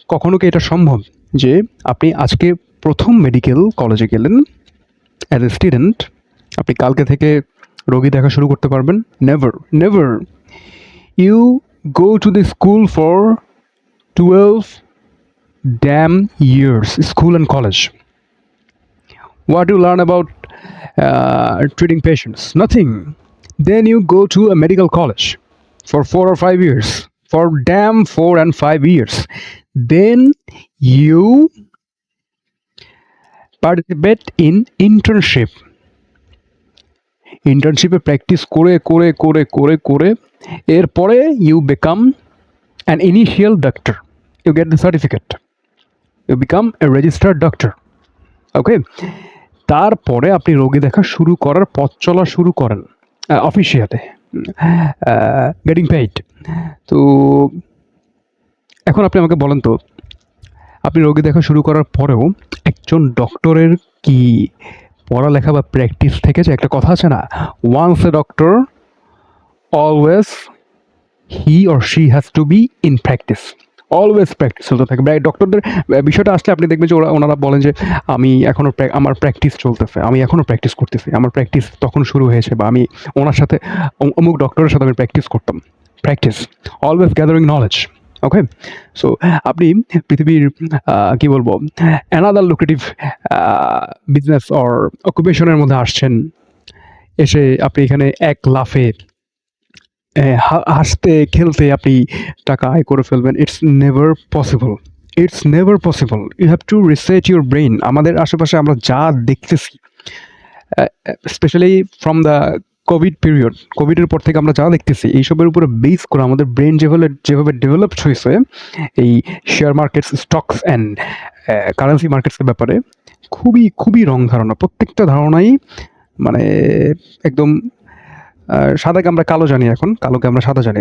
কখনো কি এটা সম্ভব যে আপনি আজকে প্রথম মেডিকেল কলেজে গেলেন অ্যাজ এ স্টুডেন্ট, আপনি কালকে থেকে রোগী দেখা শুরু করতে পারবেন? Never, never. You go to the school for 12 damn years, school and college. What do you learn about treating patients? Nothing. Then you go to a medical college for 4 or 5 years, for damn 4 and 5 years. Then you participate in internship. ইন্টার্নশিপে practice করে করে করে করে করে এরপরে you become an initial doctor, you get the certificate, you become a registered doctor. Okay, তারপরে আপনি রোগী দেখা শুরু করার পথ চলা শুরু করেন অফিসিয়ালে, গেটিং পেইড। তো এখন আপনি আমাকে বলেন তো, আপনি রোগী দেখা শুরু করার পরেও একজন ডক্টরের কি পড়ালেখা বা প্র্যাকটিস থেকেছে? একটা কথা আছে না, once a doctor always he or she has to be in practice, always practice হতে থাকে। ডক্টরদের বিষয়টা আসলে আপনি দেখবেন যে ওনারা বলেন যে আমি এখনও আমার প্র্যাকটিস চলতেছে, আমি এখনও প্র্যাকটিস করতেছি, আমার প্র্যাকটিস তখন শুরু হয়েছে, বা আমি ওনার সাথে অমুক ডক্টরের সাথে আমি প্র্যাকটিস করতাম। Practice, always gathering knowledge. Okay, so আপনি পৃথিবীর কি বলবো, অ্যানাদার লুক্রেটিভ বিজনেস অর অকুপেশনের মধ্যে আসছেন, এসে আপনি এখানে এক লাফে হাসতে খেলতে আপনি টাকা আয় করে ফেলবেন। It's never possible, it's never possible. You have to reset your brain. আমাদের আশেপাশে আমরা যা দেখতেছি, specially from the covid period, কোভিডের পর থেকে আমরা যা দেখতেছি, এইসবের উপরে বেস করে আমাদের ব্রেন যেভাবে ডেভেলপড হয়েছে এই share markets, stocks and currency মার্কেটসের ব্যাপারে, খুবই খুবই রং ধারণা। প্রত্যেকটা ধারণাই মানে একদম সাদাকে আমরা কালো জানি, এখন কালোকে আমরা সাদা জানি।